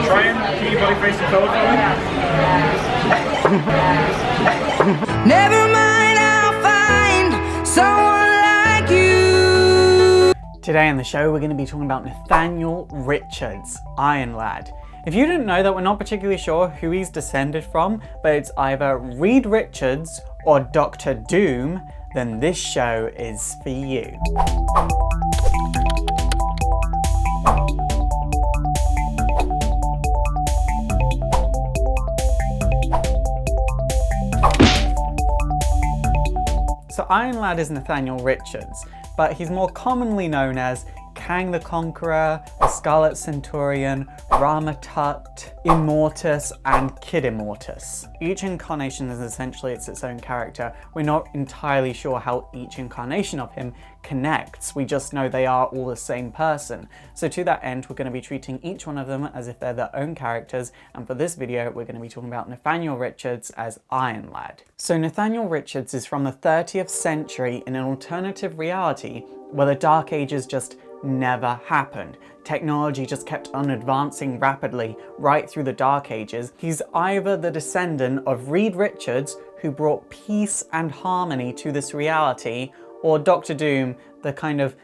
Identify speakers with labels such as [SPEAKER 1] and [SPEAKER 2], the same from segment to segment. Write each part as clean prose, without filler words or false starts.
[SPEAKER 1] Brian, keep your body facing forward for me.
[SPEAKER 2] Never mind, I'll find someone like you.
[SPEAKER 3] Today on the show, we're going to be talking about Nathaniel Richards, Iron Lad. If you didn't know that, we're not particularly sure who he's descended from, but it's either Reed Richards or Dr. Doom, then this show is for you. So Iron Lad is Nathaniel Richards, but he's more commonly known as Kang the Conqueror, the Scarlet Centurion, Rama-Tut, Immortus, and Kid Immortus. Each incarnation is essentially its own character. We're not entirely sure how each incarnation of him connects. We just know they are all the same person. So to that end, we're going to be treating each one of them as if they're their own characters, and for this video, we're going to be talking about Nathaniel Richards as Iron Lad. So Nathaniel Richards is from the 30th century in an alternative reality where the Dark Ages just never happened. Technology just kept on advancing rapidly right through the Dark Ages. He's either the descendant of Reed Richards, who brought peace and harmony to this reality, or Dr. Doom, the kind of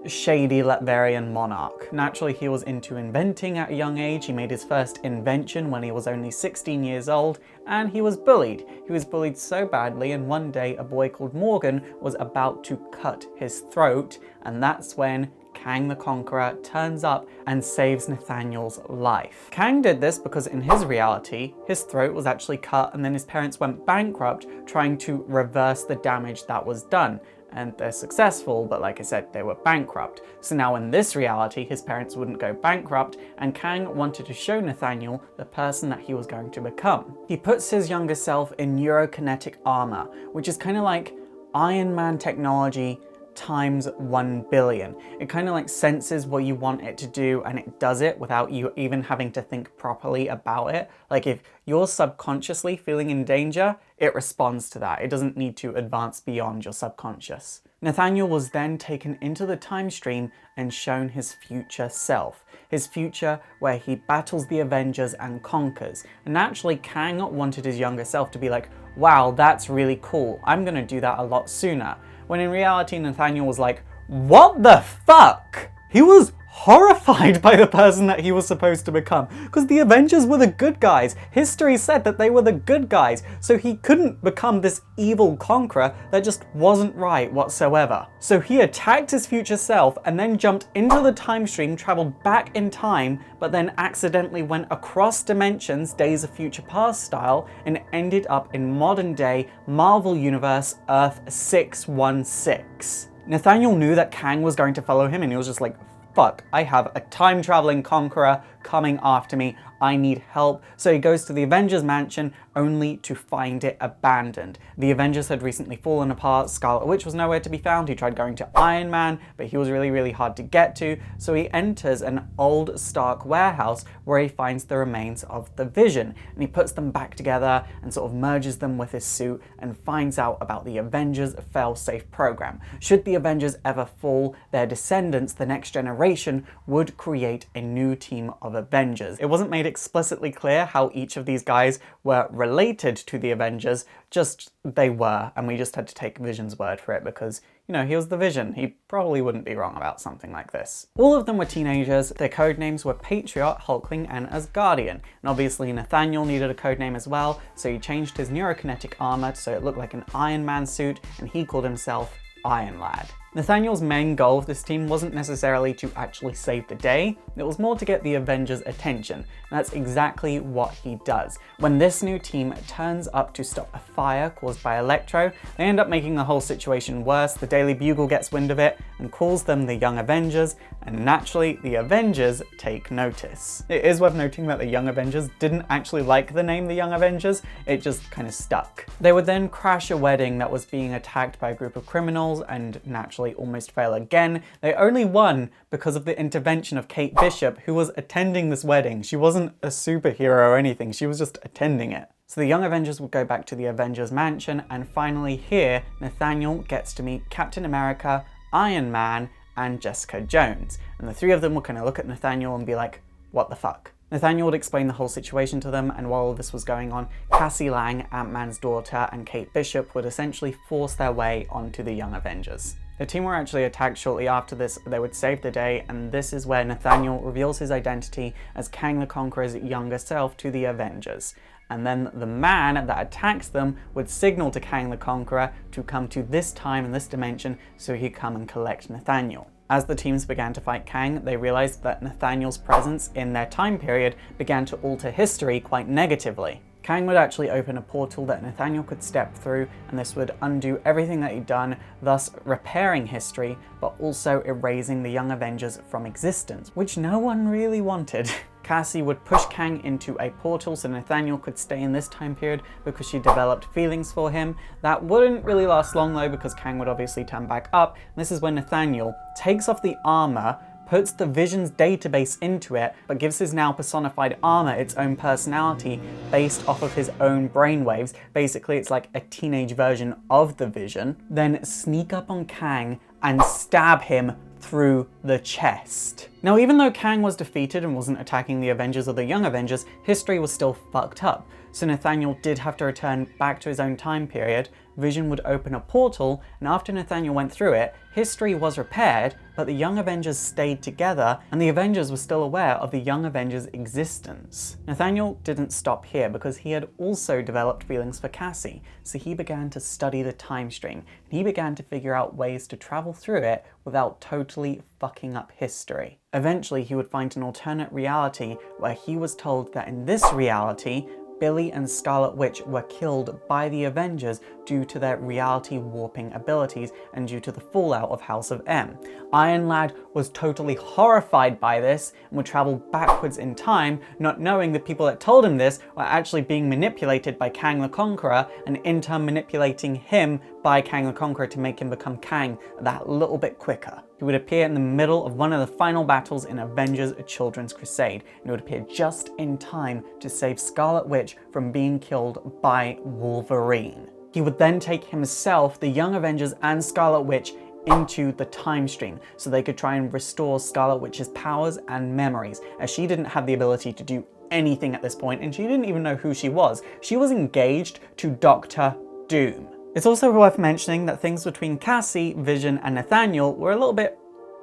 [SPEAKER 3] shady Latverian monarch. Naturally, he was into inventing at a young age. He made his first invention when he was only 16 years old, and he was bullied. He was bullied so badly, and one day a boy called Morgan was about to cut his throat, and that's when Kang the Conqueror turns up and saves Nathaniel's life. Kang did this because in his reality, his throat was actually cut and then his parents went bankrupt trying to reverse the damage that was done. And they're successful, but like I said, they were bankrupt. So now in this reality, his parents wouldn't go bankrupt, and Kang wanted to show Nathaniel the person that he was going to become. He puts his younger self in neurokinetic armor, which is kind of like Iron Man technology times 1 billion. It kind of like senses what you want it to do and it does it without you even having to think properly about it. Like if you're subconsciously feeling in danger, it responds to that. It doesn't need to advance beyond your subconscious. Nathaniel was then taken into the time stream and shown his future self. His future where he battles the Avengers and conquers. And naturally, Kang wanted his younger self to be like, wow, that's really cool. I'm gonna do that a lot sooner. When in reality, Nathaniel was like, what the fuck? He was horrified by the person that he was supposed to become, because the Avengers were the good guys. History said that they were the good guys, so he couldn't become this evil conqueror that just wasn't right whatsoever. So he attacked his future self and then jumped into the time stream, traveled back in time, but then accidentally went across dimensions, Days of Future Past style, and ended up in modern day Marvel Universe Earth 616. Nathaniel knew that Kang was going to follow him and he was just like, fuck, I have a time-traveling conqueror coming after me. I need help. So he goes to the Avengers mansion only to find it abandoned. The Avengers had recently fallen apart. Scarlet Witch was nowhere to be found. He tried going to Iron Man, but he was really, really hard to get to. So he enters an old Stark warehouse where he finds the remains of the Vision. And he puts them back together and sort of merges them with his suit and finds out about the Avengers fail-safe program. Should the Avengers ever fall, their descendants, the next generation, would create a new team of Avengers. It wasn't made explicitly clear how each of these guys were related to the Avengers, just they were, and we just had to take Vision's word for it because, you know, he was the Vision. He probably wouldn't be wrong about something like this. All of them were teenagers. Their codenames were Patriot, Hulkling, and Asgardian. And obviously Nathaniel needed a codename as well, so he changed his neurokinetic armor so it looked like an Iron Man suit, and he called himself Iron Lad. Nathaniel's main goal of this team wasn't necessarily to actually save the day, it was more to get the Avengers' attention, and that's exactly what he does. When this new team turns up to stop a fire caused by Electro, they end up making the whole situation worse. The Daily Bugle gets wind of it and calls them the Young Avengers, and naturally the Avengers take notice. It is worth noting that the Young Avengers didn't actually like the name the Young Avengers, it just kind of stuck. They would then crash a wedding that was being attacked by a group of criminals and naturally almost fail again. They only won because of the intervention of Kate Bishop, who was attending this wedding. She wasn't a superhero or anything, she was just attending it. So the Young Avengers would go back to the Avengers mansion, and finally here, Nathaniel gets to meet Captain America, Iron Man, and Jessica Jones. And the three of them will kind of look at Nathaniel and be like, what the fuck? Nathaniel would explain the whole situation to them, and while all this was going on, Cassie Lang, Ant-Man's daughter, and Kate Bishop would essentially force their way onto the Young Avengers. The team were actually attacked shortly after this, but they would save the day, and this is where Nathaniel reveals his identity as Kang the Conqueror's younger self to the Avengers. And then the man that attacks them would signal to Kang the Conqueror to come to this time and this dimension so he'd come and collect Nathaniel. As the teams began to fight Kang, they realized that Nathaniel's presence in their time period began to alter history quite negatively. Kang would actually open a portal that Nathaniel could step through, and this would undo everything that he'd done, thus repairing history, but also erasing the Young Avengers from existence, which no one really wanted. Cassie would push Kang into a portal so Nathaniel could stay in this time period because she developed feelings for him. That wouldn't really last long though, because Kang would obviously turn back up, and this is when Nathaniel takes off the armor, puts the Vision's database into it, but gives his now personified armor its own personality based off of his own brainwaves. Basically, it's like a teenage version of the Vision. Then sneak up on Kang and stab him through the chest. Now, even though Kang was defeated and wasn't attacking the Avengers or the Young Avengers, history was still fucked up. So Nathaniel did have to return back to his own time period. Vision would open a portal, and after Nathaniel went through it, history was repaired, but the Young Avengers stayed together, and the Avengers were still aware of the Young Avengers' existence. Nathaniel didn't stop here, because he had also developed feelings for Cassie, so he began to study the time stream, and he began to figure out ways to travel through it without totally fucking up history. Eventually, he would find an alternate reality where he was told that in this reality, Billy and Scarlet Witch were killed by the Avengers due to their reality warping abilities and due to the fallout of House of M. Iron Lad was totally horrified by this and would travel backwards in time, not knowing the people that told him this were actually being manipulated by Kang the Conqueror, and in turn manipulating him by Kang the Conqueror to make him become Kang that little bit quicker. He would appear in the middle of one of the final battles in Avengers: A Children's Crusade, and he would appear just in time to save Scarlet Witch from being killed by Wolverine. He would then take himself, the Young Avengers, and Scarlet Witch into the time stream so they could try and restore Scarlet Witch's powers and memories, as she didn't have the ability to do anything at this point, and she didn't even know who she was. She was engaged to Doctor Doom. It's also worth mentioning that things between Cassie, Vision, and Nathaniel were a little bit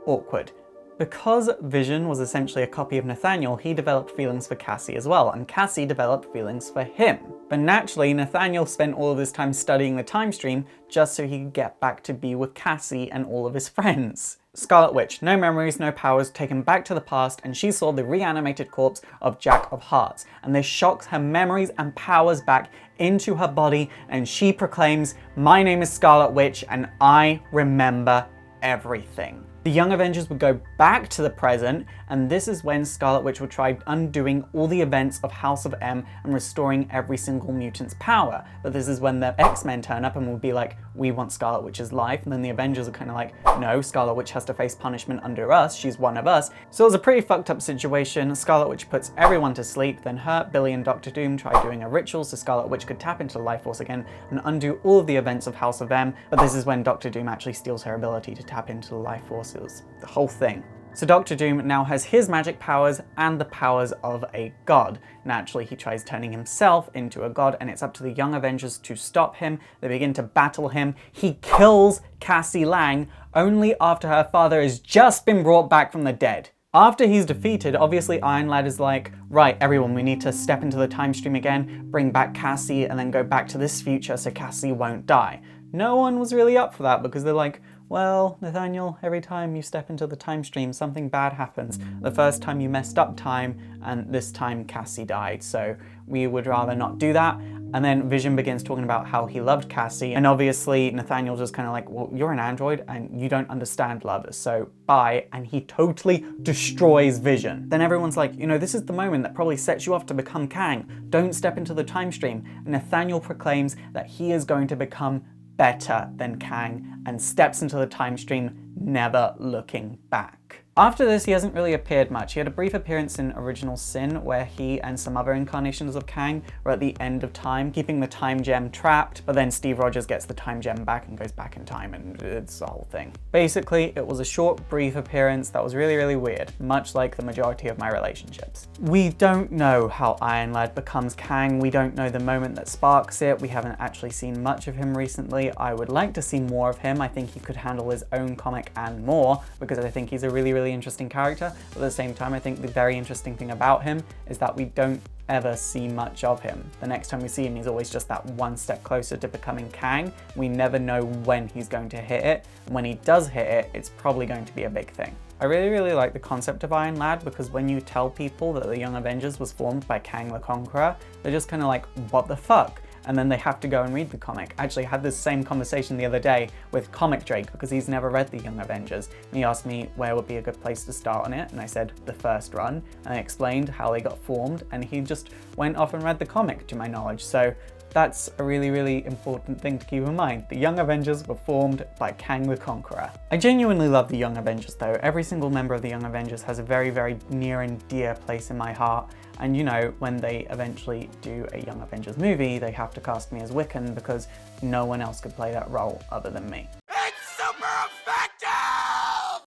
[SPEAKER 3] awkward. Because Vision was essentially a copy of Nathaniel, he developed feelings for Cassie as well, and Cassie developed feelings for him. But naturally, Nathaniel spent all of his time studying the time stream just so he could get back to be with Cassie and all of his friends. Scarlet Witch, no memories, no powers, taken back to the past, and she saw the reanimated corpse of Jack of Hearts, and this shocks her memories and powers back into her body, and she proclaims, "My name is Scarlet Witch, and I remember everything." The Young Avengers would go back to the present, and this is when Scarlet Witch would try undoing all the events of House of M and restoring every single mutant's power. But this is when the X-Men turn up and will be like, "We want Scarlet Witch's life," and then the Avengers are kind of like, "No, Scarlet Witch has to face punishment under us, she's one of us." So it was a pretty fucked up situation. Scarlet Witch puts everyone to sleep, then her, Billy, and Doctor Doom try doing a ritual so Scarlet Witch could tap into the Life Force again and undo all of the events of House of M, but this is when Doctor Doom actually steals her ability to tap into the Life Force. It was the whole thing. So Doctor Doom now has his magic powers and the powers of a god. Naturally, he tries turning himself into a god, and it's up to the Young Avengers to stop him. They begin to battle him. He kills Cassie Lang only after her father has just been brought back from the dead. After he's defeated, obviously Iron Lad is like, "Right, everyone, we need to step into the time stream again, bring back Cassie, and then go back to this future so Cassie won't die." No one was really up for that, because they're like, "Well, Nathaniel, every time you step into the time stream, something bad happens. The first time you messed up time, and this time Cassie died, so we would rather not do that." And then Vision begins talking about how he loved Cassie, and obviously Nathaniel just kind of like, "Well, you're an android and you don't understand love, so bye," and he totally destroys Vision. Then everyone's like, "You know, this is the moment that probably sets you off to become Kang. Don't step into the time stream." And Nathaniel proclaims that he is going to become better than Kang and steps into the time stream, never looking back. After this, he hasn't really appeared much. He had a brief appearance in Original Sin, where he and some other incarnations of Kang were at the end of time, keeping the time gem trapped, but then Steve Rogers gets the time gem back and goes back in time, and it's the whole thing. Basically, it was a short, brief appearance that was really, really weird, much like the majority of my relationships. We don't know how Iron Lad becomes Kang. We don't know the moment that sparks it. We haven't actually seen much of him recently. I would like to see more of him. I think he could handle his own comic and more, because I think he's a really interesting character. But at the same time, I think the very interesting thing about him is that we don't ever see much of him. The next time we see him, he's always just that one step closer to becoming Kang. We never know when he's going to hit it. When he does hit it, it's probably going to be a big thing. I really like the concept of Iron Lad, because when you tell people that the Young Avengers was formed by Kang the Conqueror, they're just kind of like, what the fuck? And then they have to go and read the comic. I actually had this same conversation the other day with Comic Drake, because he's never read the Young Avengers. And he asked me where would be a good place to start on it, and I said the first run, and I explained how they got formed, and he just went off and read the comic, to my knowledge. So that's a really important thing to keep in mind. The Young Avengers were formed by Kang the Conqueror. I genuinely love the Young Avengers though. Every single member of the Young Avengers has a very near and dear place in my heart. And you know, when they eventually do a Young Avengers movie, they have to cast me as Wiccan, because no one else could play that role other than me.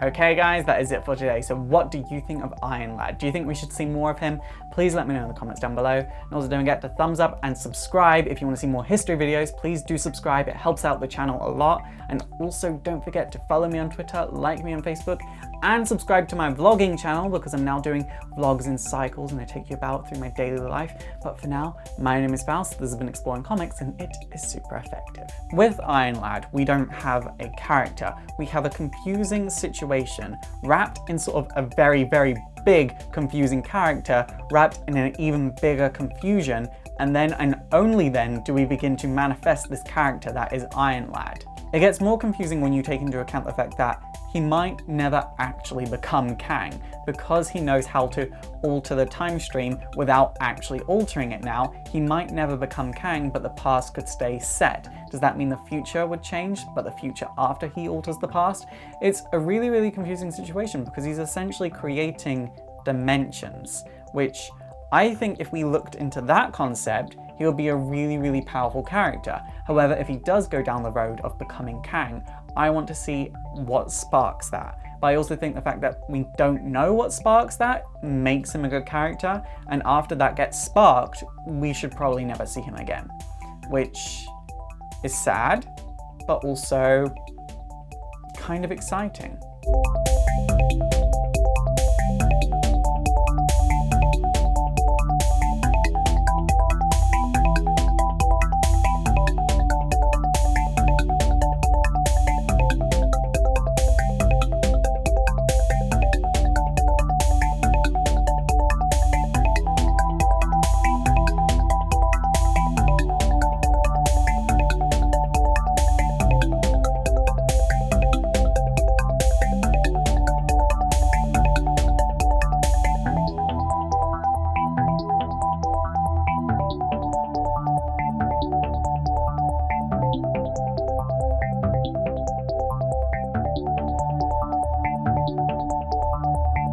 [SPEAKER 3] Okay guys, that is it for today. So what do you think of Iron Lad? Do you think we should see more of him? Please let me know in the comments down below. And also don't forget to thumbs up and subscribe. If you want to see more history videos, please do subscribe. It helps out the channel a lot. And also don't forget to follow me on Twitter, like me on Facebook, and subscribe to my vlogging channel, because I'm now doing vlogs in cycles and I take you about through my daily life. But for now, my name is Faust, this has been Exploring Comics, and it is super effective. With Iron Lad, we don't have a character. We have a confusing situation wrapped in sort of a very big confusing character wrapped in an even bigger confusion, and then and only then do we begin to manifest this character that is Iron Lad. It gets more confusing when you take into account the fact that he might never actually become Kang, because he knows how to alter the time stream without actually altering it now. He might never become Kang, but the past could stay set. Does that mean the future would change, but the future after he alters the past? It's a really confusing situation, because he's essentially creating dimensions, which I think if we looked into that concept, he would be a really powerful character. However, if he does go down the road of becoming Kang, I want to see what sparks that. But I also think the fact that we don't know what sparks that makes him a good character, and after that gets sparked, we should probably never see him again. Which is sad, but also kind of exciting.